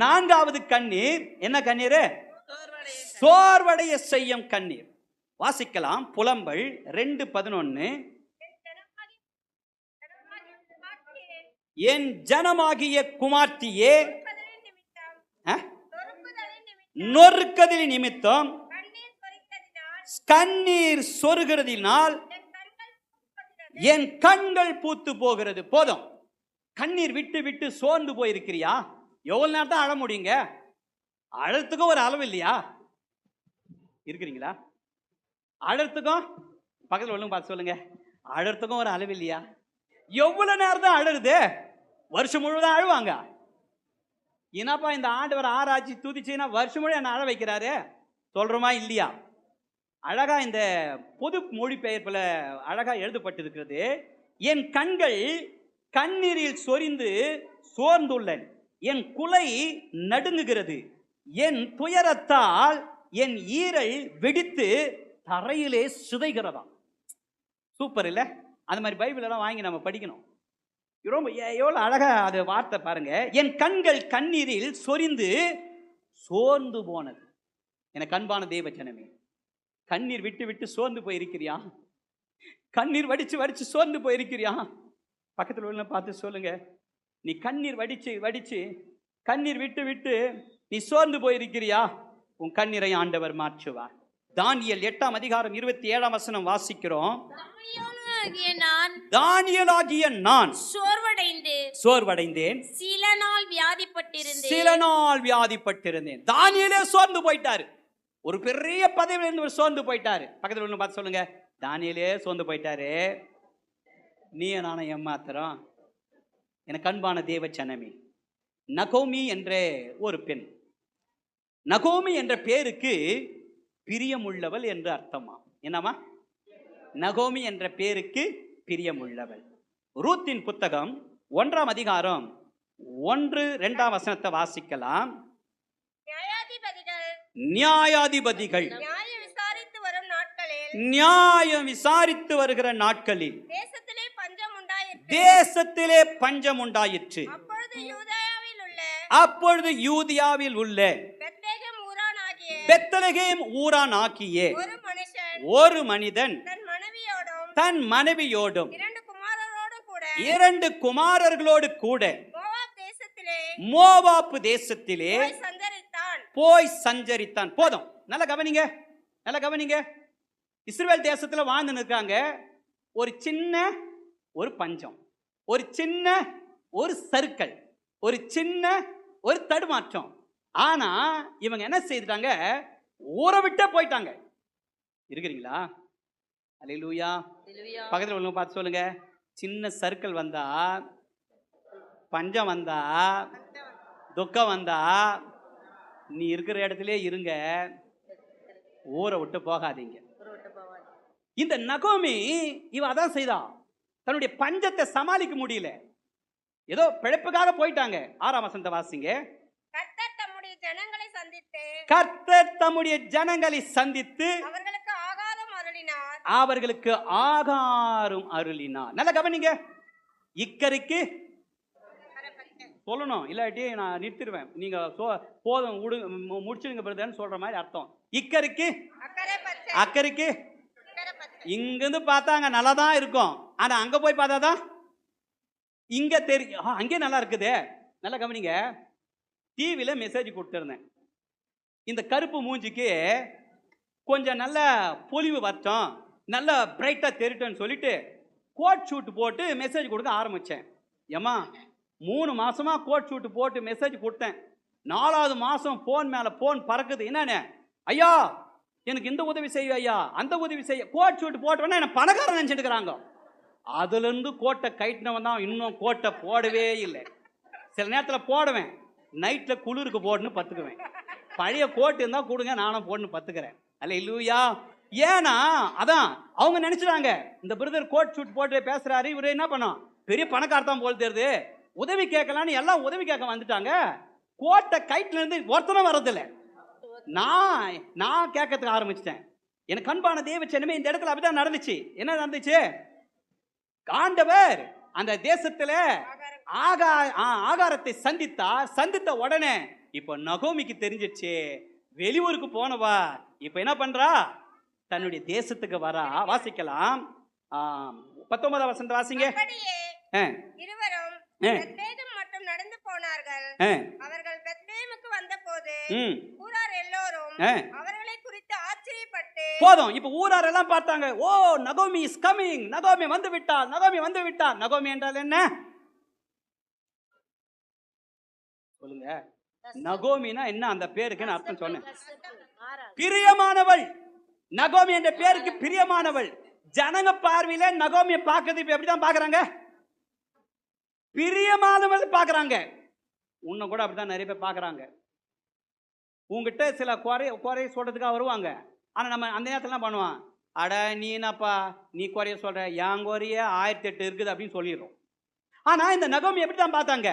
நான்காவது கண்ணீர் என்ன கண்ணீர்? சோர்வடைய செய்யும் கண்ணீர். வாசிக்கலாம் புலம்பல் 2:11. என் ஜனமாகிய குமார்த்தியே, நொறுக்கதில் நிமித்தம் கண்ணீர் சொருகிறதினால் என் கண்கள் பூத்து போகிறது. போதும், கண்ணீர் விட்டு விட்டு சோர்ந்து போயிருக்கிறியா? எவ்வளவு நேரம் தான் அழ முடியுங்க? அழறதுக்கும் ஒரு அளவு இல்லையா? இருக்கிறீங்களா? அழறதுக்கும் பக்கத்தில் ஒழுங்கு பார்த்து சொல்லுங்க, அழறதுக்கும் ஒரு அளவு இல்லையா? எவ்வளவு நேரம் தான் அழறுது? வருஷம் முழுவதும் அழுவாங்க. என்னப்பா இந்த ஆண்டவர் ஆராய்ச்சி துதிச்சுன்னா வருஷம் முழு என்ன அழ வைக்கிறாரு சொல்றோமா இல்லையா? அழகா இந்த பொது மொழிபெயர்ப்புல அழகா எழுதப்பட்டிருக்கிறது. என் கண்கள் கண்ணீரில் சொரிந்து சோர்ந்துள்ளன, என் குலை நடுங்குகிறது, என் துயரத்தால் என் ஈரல் வெடித்து தரையிலே சிதைகிறதா. சூப்பர் இல்ல? அந்த மாதிரி பைபிள் எல்லாம் வாங்கி நம்ம படிக்கணும். ரொம்ப எவ்வளவு அழகா அது வார்த்தை பாருங்க. என் கண்கள் கண்ணீரில் சொரிந்து சோர்ந்து போனது. எனக்கு அன்பான தேவ ஜனமே, கண்ணீர் விட்டு விட்டு சோர்ந்து போயிருக்கிறியா? கண்ணீர் வடிச்சு வடிச்சு சோர்ந்து போயிருக்கிறியா? பக்கத்தில் உள்ள பார்த்து சொல்லுங்க, நீ கண்ணீர் வடிச்சு வடிச்சு கண்ணீர் விட்டு விட்டு நீ சோர்ந்து போயிருக்கிறியா? உன் கண்ணீரை ஆண்டவர் மாற்றுவார். தானியேல் 8:27 வாசிக்கிறோம். தானியேலாகிய நான் சோர்வடைந்தேன், சில நாள் வியாதிப்பட்டிருந்தேன். தானியேலே சோர்ந்து போயிட்டாரு. ஒரு பெரிய பதவியில இருந்து சோர்ந்து போயிட்டாரு. பக்கத்தில் ஒன்று பார்த்து சொல்லுங்க, தானியேலே சோர்ந்து போயிட்டாரு, நீ நானும் ஏமாத்திரம். எனக்கு அன்பான தேவ ஜனமே, நகோமி என்ற ஒரு பெண். நகோமி என்ற பேருக்கு பிரியமுள்ளவள் என்று அர்த்தமா? என்னமா? நகோமி என்ற பேருக்கு பிரியமுள்ளவள். ரூத்தின் புத்தகம் 1:1-2 வாசிக்கலாம். நியாயாதிபதிகள் நியாயம் விசாரித்து வருகிற நாட்களில் தேசத்திலே பஞ்சம் உண்டாயிற்று. அப்பொழுது யூதியாவில் உள்ள பெத்லகேம் ஊரானாகிய ஒரு மனிதன் தன் மனைவியோடும் 2 குமாரர்களோடு கூட மோவாப்பு தேசத்திலே போய் சஞ்சரித்தான். போதும், நல்ல கவனிங்க, நல்ல கவனிங்க. இஸ்ரவேல் தேசத்துல வாழ்ந்து நிற்காங்க. ஒரு சின்ன ஒரு பஞ்சம், ஒரு சின்ன ஒரு சறுக்கல், ஒரு சின்ன ஒரு தடுமாற்றம். ஆனா இவங்க என்ன செய்தாங்க? ஊரை விட்டே போயிட்டாங்க. இருக்கிறீங்களா? அல்லேலூயா. பக்கத்தில் உள்ள பார்த்து சொல்லுங்க, சின்ன சர்க்கிள் வந்தா, பஞ்சம் வந்தா, துக்கம் வந்தா, நீ இருக்கிற இடத்துல இருங்க, ஊரை விட்டு போகாதீங்க. இந்த நகோமி இவ அதான் செய்தா. தன்னுடைய பஞ்சத்தை சமாளிக்க முடியல, ஏதோ பிழைப்புக்காக போயிட்டாங்க. 6 வாசிங்க. கர்த்தர் தம்முடைய ஜனங்களை சந்தித்து அவர்களுக்கு ஆகாரம் அருளினார். நல்ல கவனிங்க. இக்கரைக்கு சொல்லணும், இல்லாட்டி நான் நிறுத்திடுவேன். நீங்க போதும் முடிச்சுடுங்க பிரதர்ன்னு சொல்ற மாதிரி அர்த்தம். இக்கரைக்கு அக்கறைக்கு. இங்கிருந்து பார்த்தாங்க நல்லா தான் இருக்கும், ஆனா அங்க போய் பார்த்தாதான் இங்க தெரியும் அங்கே நல்லா இருக்குது. நல்லா கவனிங்க. டிவியில மெசேஜ் கொடுத்துருந்தேன், இந்த கருப்பு மூஞ்சிக்கு கொஞ்சம் நல்ல பொலிவு வச்சோம், நல்ல பிரைட்டா தெரிட்டோன்னு சொல்லிட்டு கோட் ஷூட் போட்டு மெசேஜ் கொடுக்க ஆரம்பிச்சேன். ஏமா 3 மாசமா கோட் ஷூட் போட்டு மெசேஜ் கொடுத்தேன். 4வது மாசம் போன் மேல போன் பறக்குது. என்னன்னு? ஐயா எனக்கு இந்த உதவி செய்ய, ஐயா அந்த உதவி செய்ய. கோட் ஷூட் போட்டோன்னா என்ன பணக்காரன் நினைச்சிட்டு இருக்கிறாங்க. அதுல இருந்து கோட்டை கைட்டினவன் தான் இன்னும் கோட்டை போடவே இல்லை. சில நேரத்தில் போடுவேன், நைட்ல குளிருக்கு போட்டுன்னு பத்துக்குவேன். பழைய கோட்டு இருந்தா கொடுங்க, நானும் போட்டுன்னு பத்துக்கிறேன். அல்லேலூயா. ஏன்னா அதான் அவங்க நினைச்சுறாங்க, இந்த பிரதர் கோட் ஷூட் போட்டு பேசுறாரு, இவரு என்ன பண்ணோம், பெரிய பணக்காரத்தான் போல் தெரியுது, உதவி கேட்கலான்னு எல்லாம் உதவி கேட்க வந்துட்டாங்க. கோட்டை கைட்டுல இருந்து ஒருத்தனும் வர்றதில்லை. நான் கேட்கறதுக்கு ஆரம்பிச்சிட்டேன். எனக்கு அன்பான தேவச்சனமே, இந்த இடத்துல அப்படிதான் நடந்துச்சு. என்ன நடந்துச்சு? ஆண்டவர் அந்த தேசத்துல ஆகாரத்தை சந்தித்த உடனே இப்போ நகோமிக்கு தெரிஞ்சிச்சு, வெளியூருக்கு போனவா இப்ப என்ன பண்றா, தன்னுடைய தேசத்துக்கு வரா. வாசிக்கலாம். 19ஆம் வசனத்தை வாசிங்க. இருவரும் பெத்லேhem மட்டும் நடந்து போனார்கள். அவர்கள் பெத்லேஹேமுக்கு வந்தபோது ஊரார் எல்லோரும் அவர்களை குறித்து ஆச்சரியப்பட்டு, போதும், இப்ப ஊரார் எல்லாம் பார்த்தாங்க, ஓ நகோமி இஸ் கமிங், நகோமி வந்து விட்டாள், நகோமி வந்து விட்டாள். நகோமி என்றால் என்ன சொல்லுங்க? நகோமினா என்ன? அந்த பேருக்கு நான் அர்த்தம் சொன்னேன், பிரியமானவள். நகோமி என்ற பேருக்கு பிரியமானவள். ஜனங்க பார்வையில நகோமியை பார்க்கறது இப்ப எப்படிதான் பாக்குறாங்க? பிரியமானவள் பாக்குறாங்க. உன்னை கூட அப்படிதான் நிறைய பேர் பாக்குறாங்க. உங்ககிட்ட சில குறைய சொல்றதுக்காக வருவாங்க. ஆனா நம்ம அந்த நேரத்துல என்ன பண்ணுவான், அட நீ என்னப்பா நீ குறைய சொல்ற, என் குறைய 1008 இருக்குது அப்படின்னு சொல்லிடுறோம். ஆனா இந்த நகோமி எப்படிதான் பார்த்தாங்க?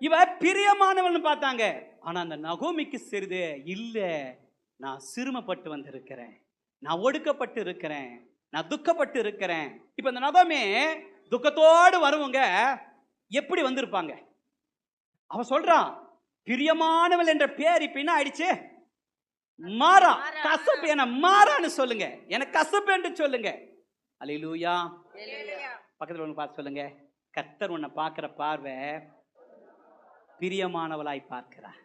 இவ பிரியமானவள்னு பார்த்தாங்க. ஆனா அந்த நகோமிக்கு சிறிது இல்ல, நான் சிறுமப்பட்டு வந்திருக்கிறேன், நான் ஒடுக்கப்பட்டு இருக்கிறேன், நான் துக்கப்பட்டு இருக்கிறேன். இப்ப இந்த நகோமி துக்கத்தோடு வருவங்க எப்படி வந்திருப்பாங்க? அவன் சொல்றான், பிரியமானவள் என்ற பேர் இப்ப என்ன ஆயிடுச்சு? மாறா. கசப்பு. என்ன மாறான்னு சொல்லுங்க, எனக்கு கசப்பு என்று சொல்லுங்க. அல்லேலூயா. பக்கத்துல ஒண்ணு பார்த்து சொல்லுங்க, கர்த்தர் உன்னை பார்க்கிற பார்வை பிரியமானவளாய் பார்க்கிறார்.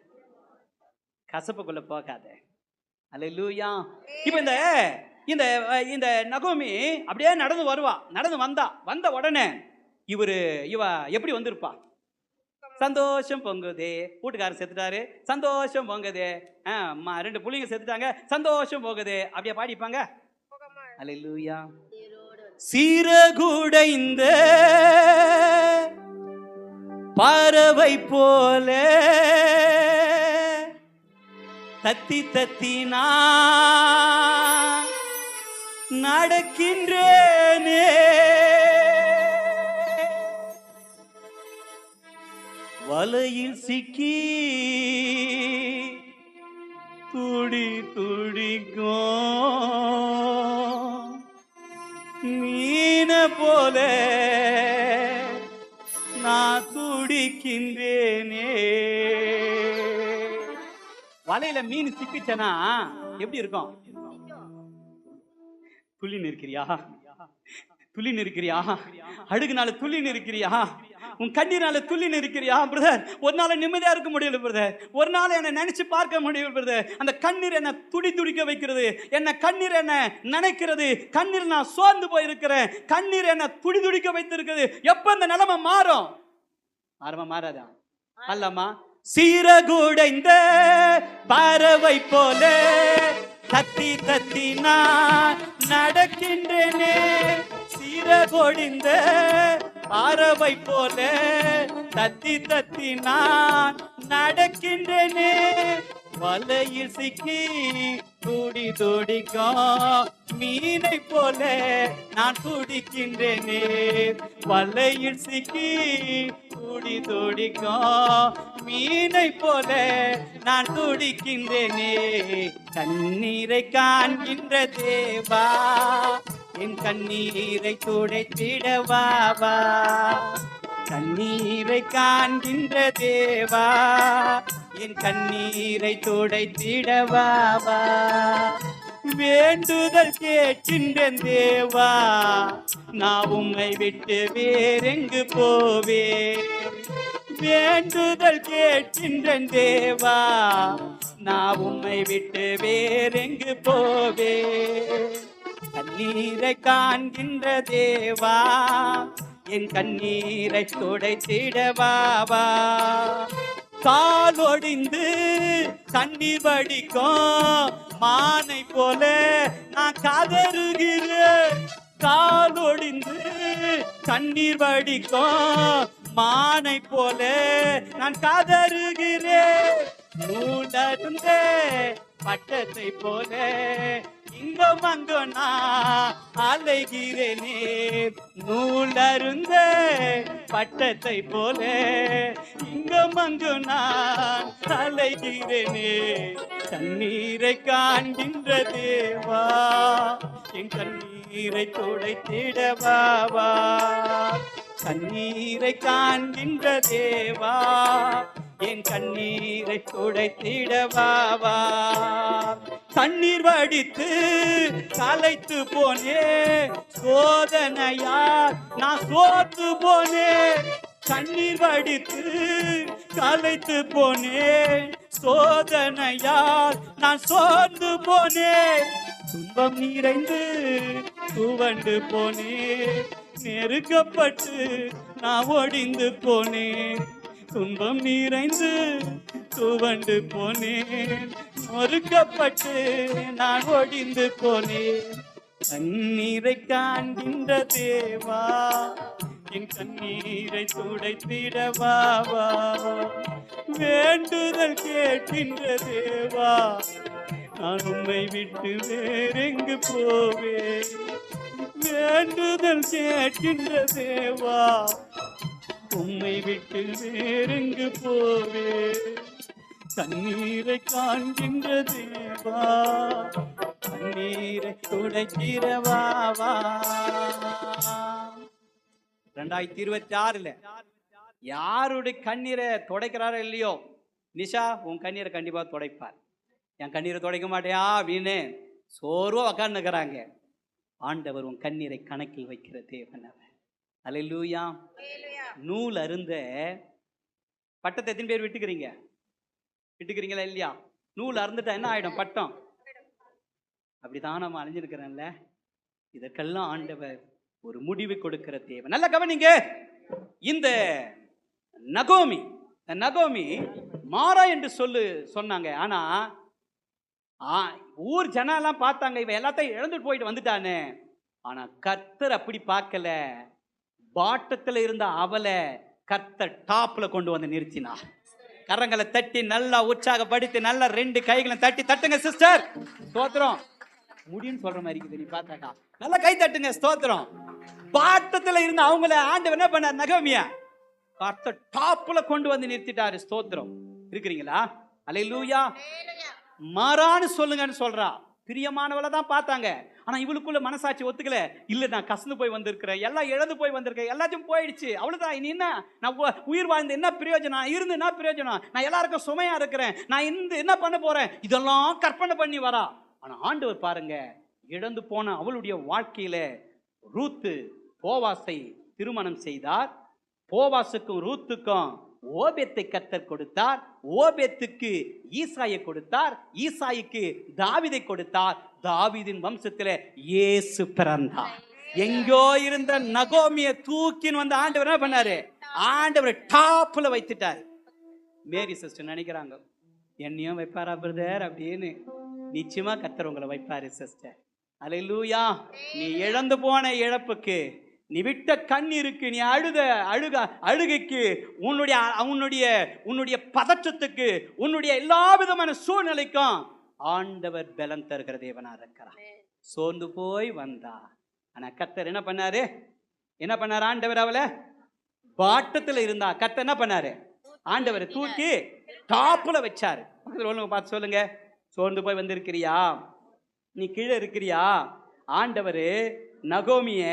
கசப்புக்குள்ள போகாத. அல்லேலூயா. இப்ப இந்த நகோமி அப்படியே நடந்து வருவா. நடந்து வந்த உடனே இவ எப்படி வந்திருப்பா? சந்தோஷம் பொங்குதே, வீட்டுக்காரர் செத்துட்டாரு, சந்தோஷம் பொங்குதே, 2 புள்ளைங்க செத்துட்டாங்க, சந்தோஷம் போகுது, அப்படியே பாடிப்பாங்க. அல்லேலூயா. சீரகுடைந்த பறவை போல தத்தி தத்தி நான் நடக்கின்றேனே, வலையில் சிக்கி துடி துடிக்கும் மீன போல நான் துடிக்கின்றேனே. வலையில மீன் சிக்கிச்சனா எப்படி இருக்கும்? துள்ளி நிற்கிறியா? துள்ளி நிற்கிறியா? அழுகுனால துள்ளி நிற்கிறியா? உன் கண்ணீரால துள்ளி நிற்கிறியா? பிரதர், ஒரு நாள் நிம்மதியா இருக்க முடியல பிரதர், ஒரு நாள் என்னை நினைச்சு பார்க்க முடியல பிரதர். அந்த கண்ணீர் என்ன துடிக்க வைக்கிறது, என்ன கண்ணீர் என்ன நினைக்கிறது, கண்ணீர் நான் சோர்ந்து போயிருக்கிறேன், கண்ணீர் என்ன துடிக்க வைத்திருக்கிறது. எப்ப அந்த நிலைமை மாறும்? மாறாதா? அல்லம்மா. சீரகுடைந்த பறவை போல தத்தி தத்தி நான் நடக்கின்றேனே, சீரகுடைந்த பறவை போல தத்தி தத்தி நான் நடக்கின்றேனே, வலையில் சிக்கி துடி துடிக்கும் மீனை போல நான் துடிக்கின்றேனே, வலையில் சிக்கி துடி துடிக்கும் மீனை போல நான் துடிக்கின்றேனே. கண்ணீரை காண்கின்ற தேவா, என் கண்ணீரை துடைத்திடவாவா, கண்ணீரை காண்கின்ற தேவா, என் கண்ணீரை துடைத்திடவாவா, வேண்டுதல் கேட்கின்றேன் தேவா, நான் உம்மை விட்டு வேறெங்கு போவே, வேண்டுதல் கேட்கின்றேன் தேவா, நான் உம்மை விட்டு வேறெங்கு போவே, கண்ணீரை காண்கின்ற தேவா, என் கண்ணீரை துடைத்திடவாவா, காலொடிந்து தண்ணீர் வடிக்கும் மானை போல நான் கதறுகிறேன், காலொடிந்து தண்ணீர் வடிக்கும் மானை போல நான் கதறுகிறேன், நூலருந்த பட்டத்தை போல இங்கும் அங்கும் நான் அலைகிறேனே, நூலருந்த பட்டத்தை போல இங்கும் அங்கும் நான் அலைகிறேனே, கண்ணீரை காண்கின்ற தேவா, என் கண்ணீரை துடைத்திடவாவா, கண்ணீரை காண்கின்ற தேவா, என் கண்ணீரை துடைத்திடவாவா. தண்ணீர் வடித்து கலைத்து போனே, சோதனையால் நான் சோர்ந்து போனே. கண்ணீர் வடித்து கலைத்து போனேன், சோதனையால் நான் சோர்ந்து போனேன். துன்பம் நிறைந்து துவண்டு போனேன், நெருக்கப்பட்டு நான் ஒடிந்து போனேன். துன்பம் நிறைந்து துவண்டு போனேன், நொறுக்கப்பட்டு நான் ஒடிந்து போனேன். கண்ணீரை காண்கின்ற தேவா, என் கண்ணீரை துடைத்திடவாவா. வேண்டுதல் கேட்கின்ற தேவா, நான் உம்மை விட்டு வேறெங்கு போவேன். வேண்டுதல் கேட்கின்ற தேவா, உம்மை விட்டு வேறெங்கு போவேன். கண்ணீரை காண்கின்ற தேவா, கண்ணீரை துடைக்கிறவாவா. 2026 யாருடைய கண்ணீரை துடைக்கிறாரோ இல்லையோ, நிஷா உன் கண்ணீரை கண்டிப்பா துடைப்பார். என் கண்ணீரை துடைக்க மாட்டேயா அப்படின்னு சோர்வா உக்காந்துக்கிறாங்க. ஆண்டவர் உன் கண்ணீரை கணக்கில் வைக்கிற தேவன் அவர். அல்லேலூயா. நூல் அருந்த பட்டத்தை எத்தனை பேர் விட்டுக்கிறீங்களா இல்லையா? நூல் அருந்துட்டா என்ன ஆயிடும்? பட்டம். அப்படிதான் நம்ம அழிஞ்சிருக்கிறோம்ல. இதற்கெல்லாம் ஆண்டவர் ஒரு முடிவு கொடுக்கிற தேவன். நல்ல கவனிங்க. இந்த நகோமி மாறா என்று சொன்னாங்க. ஆனா ஊர் ஜனெல்லாம் பார்த்தாங்க, இவன் எல்லாத்தையும் இழந்துட்டு போயிட்டு வந்துட்டானே. ஆனா கர்த்தர் அப்படி பார்க்கல. பாட்டத்துல இருந்த அவளை கர்த்தர் டாப்ல கொண்டு வந்து நிறுத்தினார். கரங்களை தட்டி நல்லா உற்சாகப்படுத்தி நல்லா 2 கைகளை தட்டி தட்டுங்க சிஸ்டர். ஸ்தோத்திரம். முடியும்னு சொல்ற மாதிரி இருக்குது. நீ பார்த்தாக்கா நல்லா கை தட்டுங்க. ஸ்தோத்திரம். பாட்டத்துல இருந்த அவங்கள ஆண்டவர் என்ன பண்ணார்? நகோமியா கர்த்தர் டாப்ல கொண்டு வந்து நிறுத்திட்டாரு. ஸ்தோத்திரம். இருக்கிறீங்களா? அல்லேலூயா. மாறான்னு சொல்லுங்கன்னு சொல்றா. பிரியமானவளை தான் பார்த்தாங்க. ஆனா இவளுக்குள்ள மனசாட்சி ஒத்துக்கல. இல்ல நான் கசந்து போய் வந்திருக்கிறேன், எல்லாம் இழந்து போய் வந்திருக்கேன், எல்லாத்தையும் போயிடுச்சு, அவ்வளவுதான். இனி என்ன? நான் உயிர் வாழ்ந்து என்ன பிரயோஜனம்? இருந்து என்ன பிரயோஜனம்? நான் எல்லாருக்கும் சுமையா இருக்கிறேன், நான் என்ன பண்ண போறேன்? இதெல்லாம் கற்பனை பண்ணி வரா. ஆனா ஆண்டவர் பாருங்க, இழந்து போன அவளுடைய வாழ்க்கையில ரூத்து போவாசை திருமணம் செய்தார். போவாசுக்கும் ரூத்துக்கும் ஓபேத்தை கர்த்தர் கொடுத்தார். ஓபேத்துக்கு ஈசாயை கொடுத்தார். ஈசாய்க்கு தாவீதை கொடுத்தார். தாவீதின் வம்சத்திலே இயேசு பிறந்தார். எங்கோ இருந்த நகோமியை தூக்கின்னு வந்து ஆண்டவர் என்ன பண்ணாரு? ஆண்டவர் டாப்ல வைத்துட்டார். மேரி சிஸ்டர் நினைக்கிறாங்க, என்னையும் வைப்பாரா பிரதர் அப்படின்னு. நிச்சயமா கர்த்தர் உங்களை வைப்பாரு சிஸ்டர். அல்லேலூயா. நீ இழந்து போன இழப்புக்கு, நீ விட்ட கண்ணீருக்கு, நீ அழுகைக்கு, உன்னுடைய பதற்றத்துக்கு, உன்னுடைய எல்லா விதமான சூழ்நிலைக்கும் ஆண்டவர் பலன் தருகிற தேவனா இருக்கிறார். சோர்ந்து போய் வந்தா. ஆனா கர்த்தர் என்ன பண்ணாரு? ஆண்டவர் அவளை பாட்டத்துல இருந்தா. கர்த்தர் என்ன பண்ணாரு? ஆண்டவர் தூக்கி டாப்ல வச்சாரு. பார்த்து சொல்லுங்க, சோர்ந்து போய் வந்திருக்கிறியா? நீ கீழே இருக்கிறியா? ஆண்டவர் நகோமிய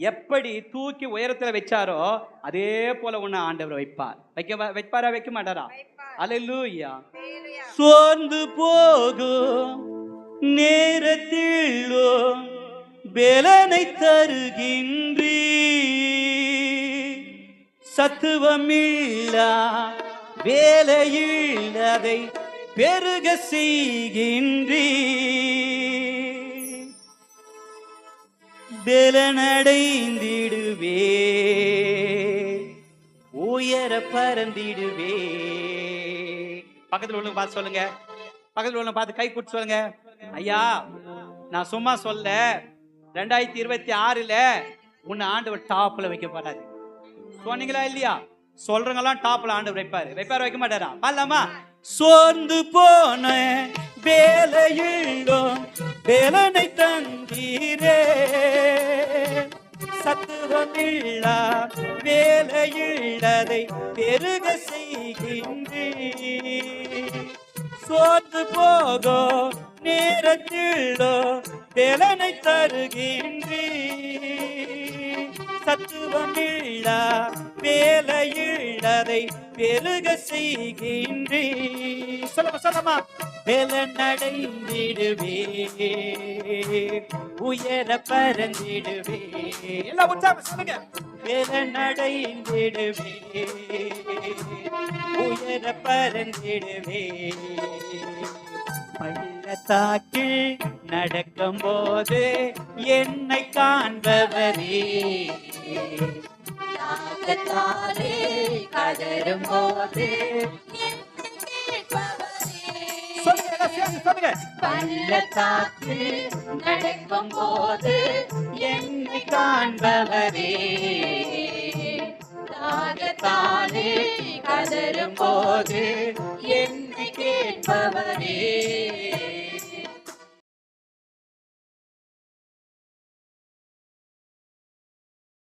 எப்படி தூக்கி உயரத்துல வச்சாரோ அதே போல உன்னை ஆண்டவர் வைப்பாரா? வைக்க மாட்டாரா? அல்லேலூயா. சோர்ந்து போகும் நேரத்திலோ பலனை தருகின்றீ, சத்துவமில்லா வேலையில் அதை பெருக செய்கின்றீ, பலனடைந்திடுவே, உயர பறந்திடுவே. பக்கத்தில் உள்ள பார்த்து சொல்லுங்க, பக்கத்தில் உள்ள பார்த்து கை கூட்டு சொல்லுங்க, ஐயா நான் சும்மா சொல்ல, 2026 உன்னை ஆண்டவர் டாப்ல வைக்க போறாரு. சொன்னீங்களா இல்லையா? சொல்றவங்கலாம் டாப்ல ஆண்டவர் வைப்பாரு வைக்க மாட்டாரா? பாடலாமா? சோர்ந்து போன வேலையிலோ வேலனை தந்தீரே, சத்துவமில்லா வேலையில் அதை பெருக செய்கின்றீ, சோர்ந்து போகோ நேரத்திலோ வேலனை தருகின்றீ, சத்துவமில்லா வேலையில் அதை பெருக செய்கின்றே. சொல்லமா பலனடைந்திடுவே, உயர பறந்திடுவே. எல்லாம் உற்சாகம் சொல்லுங்க. பலனடைந்திடுவே, உயர பறந்திடுவே. பள்ளத்தாக்கில் நடக்கும் போது என்னை காண்பவரே, தாகத்தாலே கதறும் போது பள்ளத்தாக்கில் நடக்கும் போது என்னை காண்பவரே, தாகத்தாலே கதறும் போது என்னை கேட்பவரே.